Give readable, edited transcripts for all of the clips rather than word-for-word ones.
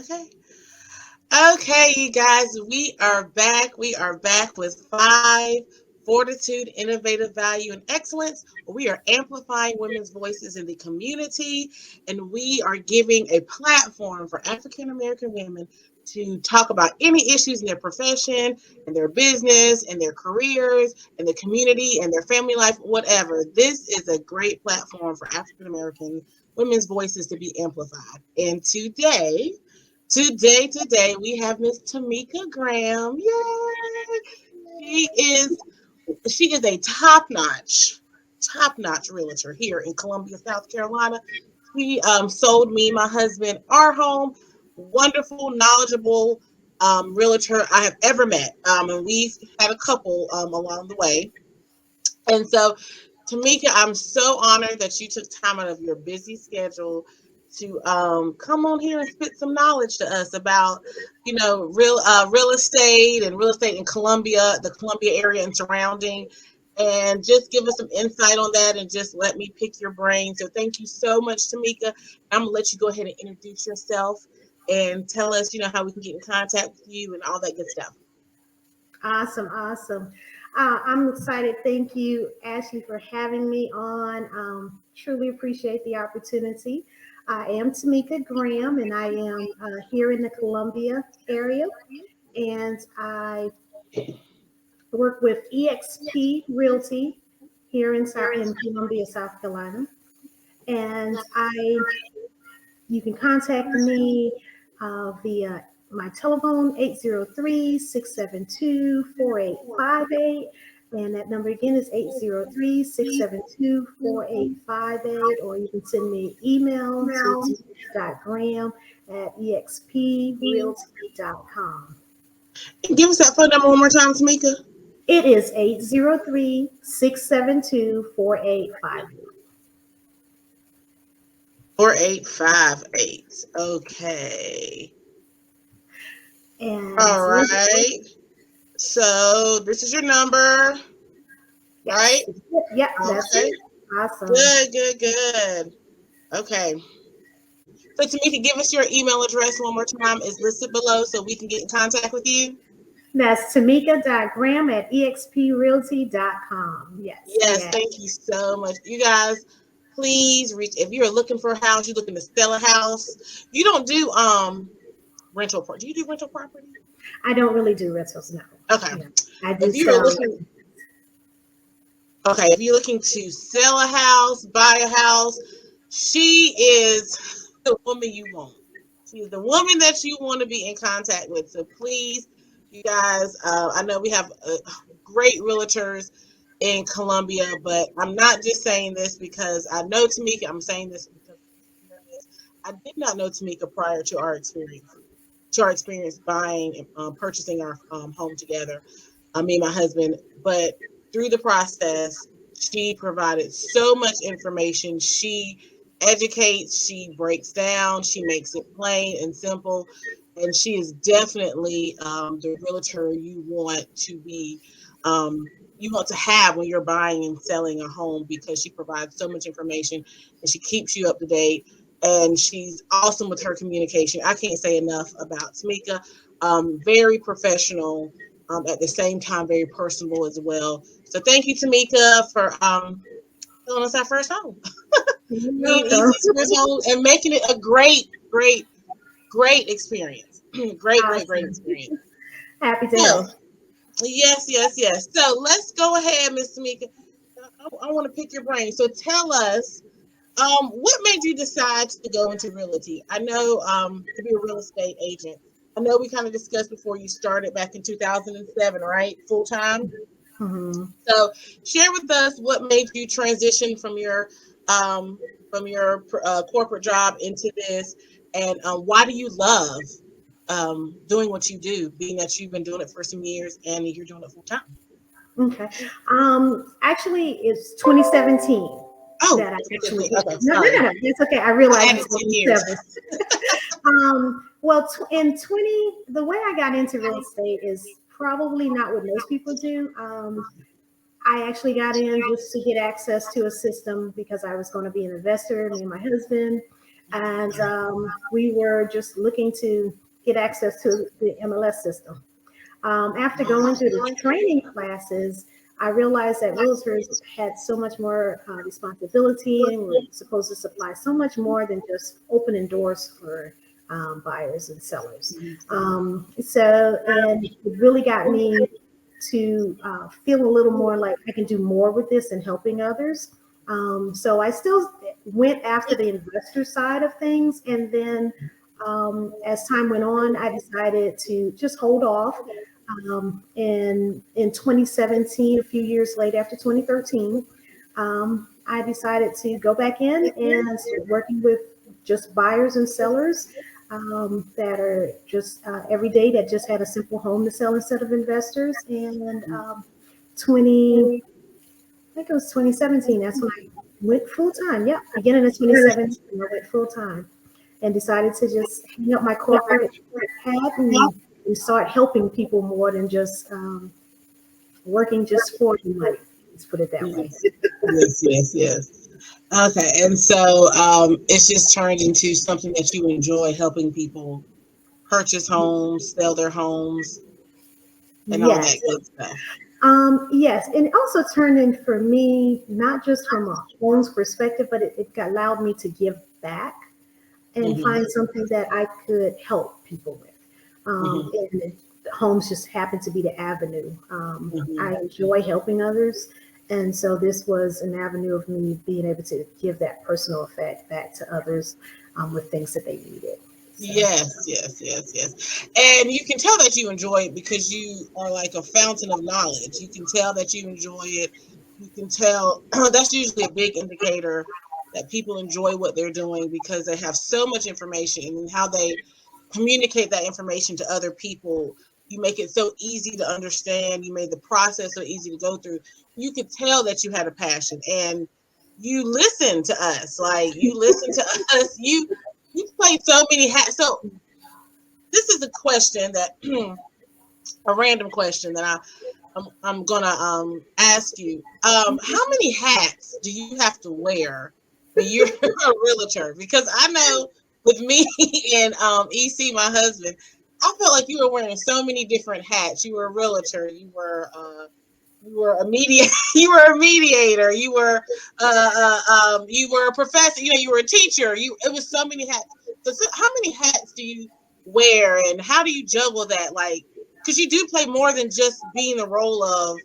Okay. Okay, you guys, we are back. We are back with five fortitude, innovative value, and excellence. We are amplifying women's voices in the community, and we are giving a platform for African American women to talk about any issues in their profession, in their business, in their careers, in the community, in their family life, whatever. This is a great platform for African American women's voices to be amplified. And today, we have Miss Tamika Graham. Yay! She is she is a top notch realtor here in Columbia, South Carolina. She sold me, my husband, our home. Wonderful, knowledgeable realtor I have ever met, and we've had a couple along the way. And so, Tamika, I'm so honored that you took time out of your busy schedule to come on here and spit some knowledge to us about, real estate and real estate in Columbia, the Columbia area and surrounding, and just give us some insight on that and just let me pick your brain. So thank you so much, Tamika. I'm gonna let you go ahead and introduce yourself and tell us, how we can get in contact with you and all that good stuff. Awesome, awesome. I'm excited. Thank you, Ashley, for having me on. Truly appreciate the opportunity. I am Tamika Graham, and I am here in the Columbia area, and I work with EXP Realty here in Columbia, South Carolina. And you can contact me via my telephone, 803-672-4858. And that number again is 803-672-4858. Or you can send me an email to graham@exprealty.com. And give us that phone number one more time, Tamika. It is 803-672-4858. 4858. Okay. And All right. So this is your number, right? yes, yep, that's Okay. it. Awesome. Good. Okay. So Tamika, give us your email address one more time. It's listed below so we can get in contact with you. That's tamika.graham@exprealty.com. Yes, Yes, yes. thank you so much. You guys, please reach if you're looking for a house, you're looking to sell a house. You don't do rental pro. Do you do rental property? I don't really do rentals, no. Okay. No. I do If you're sell. looking Okay, if you're looking to sell a house, buy a house, she is the woman you want. She is the woman that you want to be in contact with. So please, you guys, I know we have great realtors in Columbia, but I'm not just saying this because I know Tamika. I'm saying this because I did not know Tamika prior to our experience buying and purchasing our home together. Me and my husband, but through the process, she provided so much information. She educates, she breaks down, she makes it plain and simple, and she is definitely the realtor um, you want to have when you're buying and selling a home because she provides so much information and she keeps you up to date. And she's awesome with her communication. I can't say enough about Tamika. Very professional, at the same time very personable as well. So thank you, Tamika, for selling us our first home. You're Being welcome. easy first home and making it a great experience. Great Awesome. experience. Happy to So help. yes. So let's go ahead, Miss Tamika. I want to pick your brain. So tell us, what made you decide to go into realty? I know to be a real estate agent. I know we kind of discussed before you started back in 2007, right? Full time. Hmm. So share with us what made you transition um, from your corporate job into this, and why do you love doing what you do, being that you've been doing it for some years and you're doing it full time? Okay. Actually, it's 2017 Oh, that I actually, okay, no, no, sorry. no, no. That's okay. I I realize added it's 10 years. 27. Well, in 20, the way I got into real estate is probably not what most people do. I actually got in just to get access to a system because I was going to be an investor, me and my husband. and we were just looking to get access to the MLS system. After going through the training classes, I realized that realtors had so much more responsibility and were supposed to supply so much more than just opening doors for buyers and sellers. And it really got me to feel a little more like I can do more with this and helping others. So I still went after the investor side of things. And then as time went on, I decided to just hold off. And in 2017, a few years later, after 2013, I decided to go back in and start working with just buyers and sellers that are just every day that just had a simple home to sell instead of investors. And 20, I think it was 2017. That's when I went full time. Yeah, beginning of 2017, I went full time and decided to just hang up my corporate hat and start helping people more than just working just for the money. Let's put it that way. Yes, yes, yes. Okay, and so it's just turned into something that you enjoy, helping people purchase homes, sell their homes, and all that Yes. good stuff. Yes, and it also turned in for me, not just from a home's perspective, but it allowed me to give back and Hmm. find something that I could help people with. Hmm. And homes just happened to be the avenue. I Hmm. enjoy helping others. And so this was an avenue of me being able to give that personal effect back to others with things that they needed. So, Yes, yes, yes, yes. And you can tell that you enjoy it because you are like a fountain of knowledge. You can tell that you enjoy it. You can tell that's usually a big indicator that people enjoy what they're doing because they have so much information and how they communicate that information to other people. You make it so easy to understand. You made the process so easy to go through. You could tell that you had a passion and you listen to us. Like you listen to us. You played so many hats. So this is a question that a random question that I'm gonna ask you. How many hats do you have to wear when you're a realtor? Because I know with me and EC, my husband, I felt like you were wearing so many different hats. You were a realtor. You were a media. You were a mediator. You were a professor. You know, you were a teacher. It was so many hats. So how many hats do you wear, and how do you juggle that? Like, because you do play more than just being the role of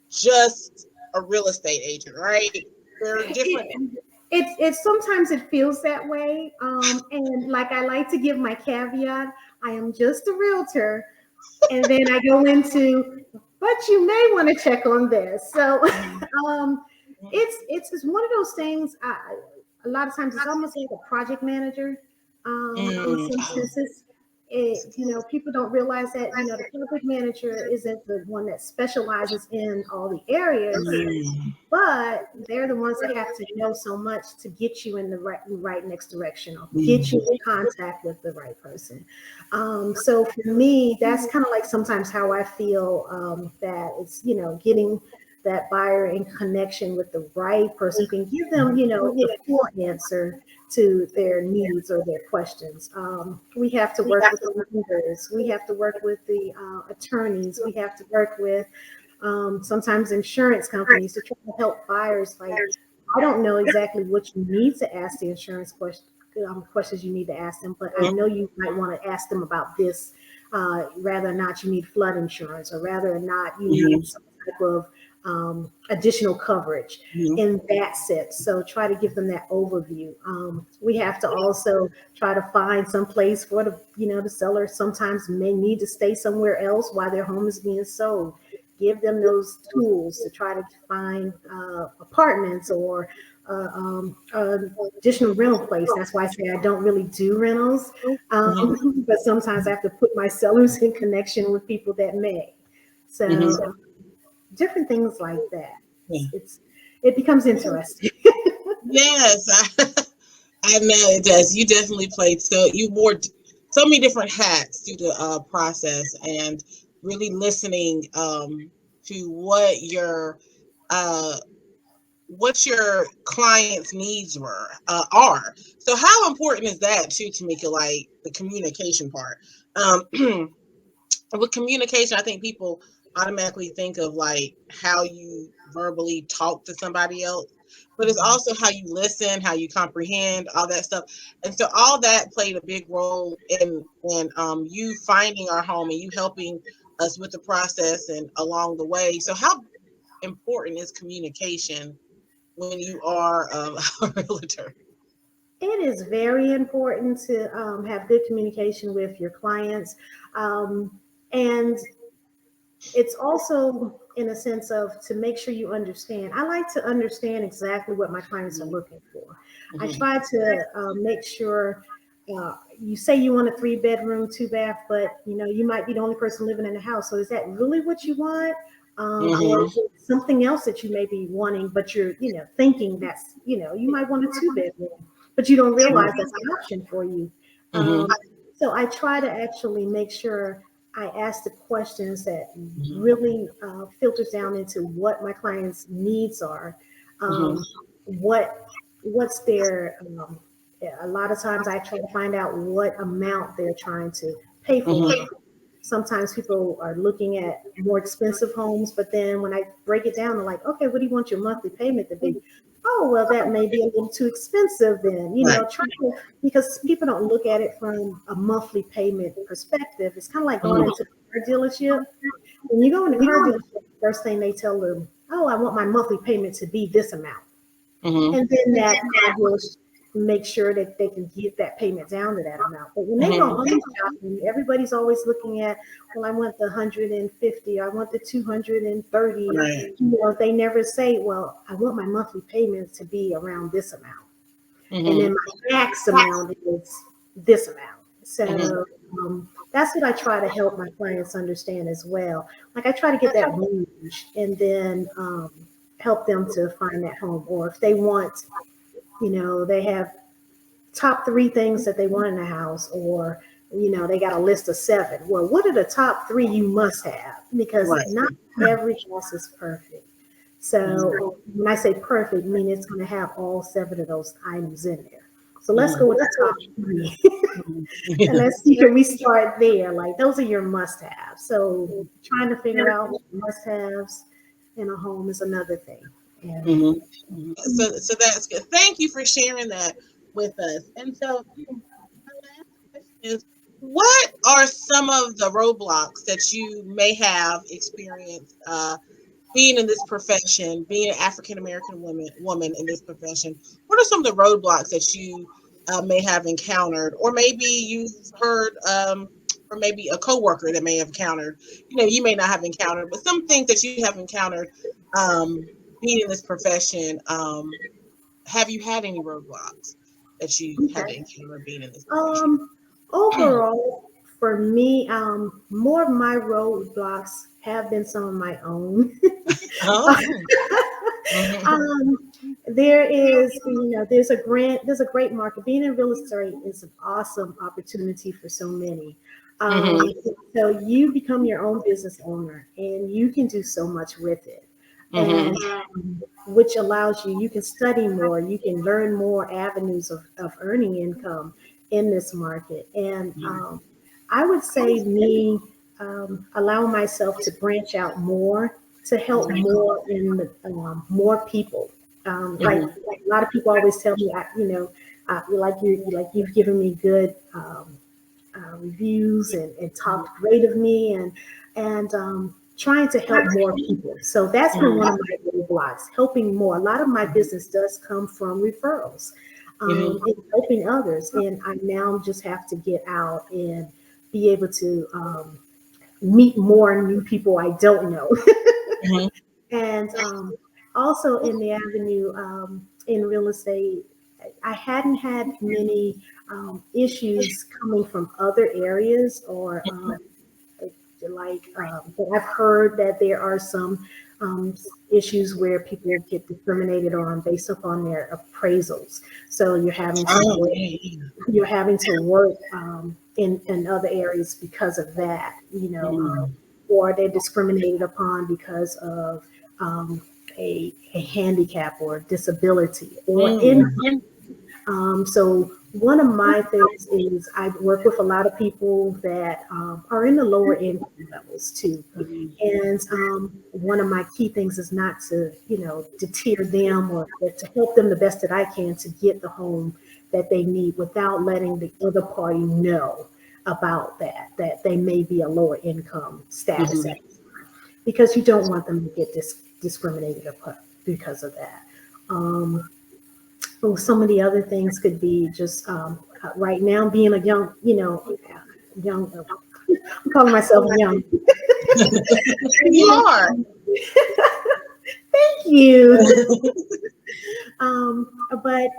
just a real estate agent, right? There are different. it's sometimes it feels that way. And like I like to give my caveat, I am just a realtor, and then I go into, but you may want to check on this. So um, it's just one of those things. A lot of times it's almost like a project manager. In Mm, some oh, senses, people don't realize that the project manager isn't the one that specializes in all the areas, mm, but they're the ones that have to know so much to get you in the right next direction or get you mm, in contact with the right person. So for me, that's kind of like sometimes how I feel, that it's getting that buyer in connection with the right person who can give them the full answer to their needs or their questions. We have to work with the lenders, we have to work with the attorneys, we have to work with sometimes insurance companies to try to help buyers. Like, I don't know exactly what you need to ask the insurance questions you need to ask them, but I know you might want to ask them about this, rather or not you need flood insurance, or rather or not you mm, need some type of additional coverage mm, in that sense. So try to give them that overview. We have to also try to find some place for the seller sometimes may need to stay somewhere else while their home is being sold. Give them those tools to try to find apartments or additional rental place. That's why I say I don't really do rentals, mm, but sometimes I have to put my sellers in connection with people that may. So mm, different things like that. yeah. It becomes interesting. Yes, I know it does. You definitely played. So you wore so many different hats through the process, and really listening to what your uh, what your clients' needs are. So how important is that too, Tamika? Like the communication part. Um, with communication, I think people automatically think of like how you verbally talk to somebody else, but it's also how you listen, how you comprehend, all that stuff. And so all that played a big role in you finding our home and you helping us with the process and along the way. So how important is communication when you are a realtor? It is very important to have good communication with your clients. And it's also in a sense of to make sure you understand. I like to understand exactly what my clients are Mm-hmm. looking for. I Mm-hmm. try to make sure you say you want a 3 bedroom, 2 bath, but you might be the only person living in the house. So is that really what you want? Or Mm-hmm. is it something else that you may be wanting, but you're thinking that's you might want a 2 bedroom, but you don't realize that's an option for you. Mm-hmm. Um, so I try to actually make sure I ask the questions that Mm-hmm. really filters down into what my clients' needs are, Mm-hmm. um, what what's their. A lot of times, I try to find out what amount they're trying to pay for. Mm-hmm. Sometimes people are looking at more expensive homes, but then when I break it down, they're like, okay, what do you want your monthly payment to be? Oh, well, that may be a little too expensive then, Right. trying to, because people don't look at it from a monthly payment perspective. It's kind of like going Mm-hmm. into a car dealership. When you go in the car dealership, first thing they tell them, oh, I want my monthly payment to be this amount. Mm-hmm. And then that car will make sure that they can get that payment down to that amount. But when they go Mm-hmm. home shopping, everybody's always looking at, well, I want the 150, I want the 230. Right. They never say, well, I want my monthly payments to be around this amount. And Mm-hmm. then my max amount is this amount. Mm-hmm. So that's what I try to help my clients understand as well. Like I try to get that range and then help them to find that home. Or if they want, they have top 3 things that they want in a house, or they got a list of 7. Well, what are the top 3 you must have? Because Right. not every house is perfect. Mm-hmm. So when I say perfect, I mean it's going to have all 7 of those items in there. So let's Mm-hmm. go with the top 3. And Yeah. let's see, can we start there? Like those are your must-haves. So trying to figure out what must-haves in a home is another thing. And Mm-hmm. So that's good. Thank you for sharing that with us. And so my last question is, what are some of the roadblocks that you may have experienced being in this profession, being an African American woman in this profession? What are some of the roadblocks that you may have encountered, or maybe you've heard, or maybe a coworker that may have encountered? You may not have encountered, but some things that you have encountered um, being in this profession. Have you had any roadblocks that you had to okay. encounter being in this profession? Um, Overall, for me, more of my roadblocks have been some of my own. Oh. Mhm. um, there is, there's a great market. Being in real estate is an awesome opportunity for so many. Mhm. Um, so you become your own business owner, and you can do so much with it, Mhm. and which allows you can study more, you can learn more avenues of earning income in this market. And I would say me allowing myself to branch out more to help more in more people. Mhm. Like a lot of people always tell me, you've given me good reviews and Mhm. talked great of me, and trying to help more people. So that's been Mhm. one of my roadblocks, helping more. A lot of my business does come from referrals, Mhm. and helping others, and I now just have to get out and be able to meet more new people I don't know. Mhm. And also in the avenue in real estate, I hadn't had many issues coming from other areas, or but I've heard that there are some issues where people get discriminated on based upon their appraisals. So Oh, yeah, yeah. you're having to work in other areas because of that, Mhm. or they're discriminated upon because of a handicap or disability or in. Mm. So one of my things is I work with a lot of people that are in the lower income levels too. And one of my key things is not to, deter them or to help them the best that I can to get the home that they need without letting the other party know about that they may be a lower income status Mhm. at, because you don't want them to get discriminated upon because of that. Um, well, some of the other things could be just right now being a young, young. I'm calling myself young. You are. Thank you. But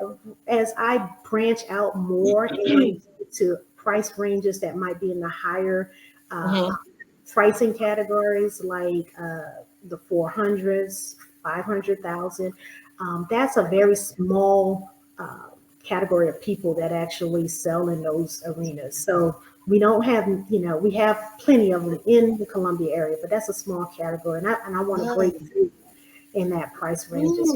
as I branch out more and to price ranges that might be in the higher Mhm. pricing categories, like the 400s, 500,000, that's a very small category of people that actually sell in those arenas. So we don't have, we have plenty of them in the Columbia area, but that's a small category, and I want to break Mm. through in that price ranges.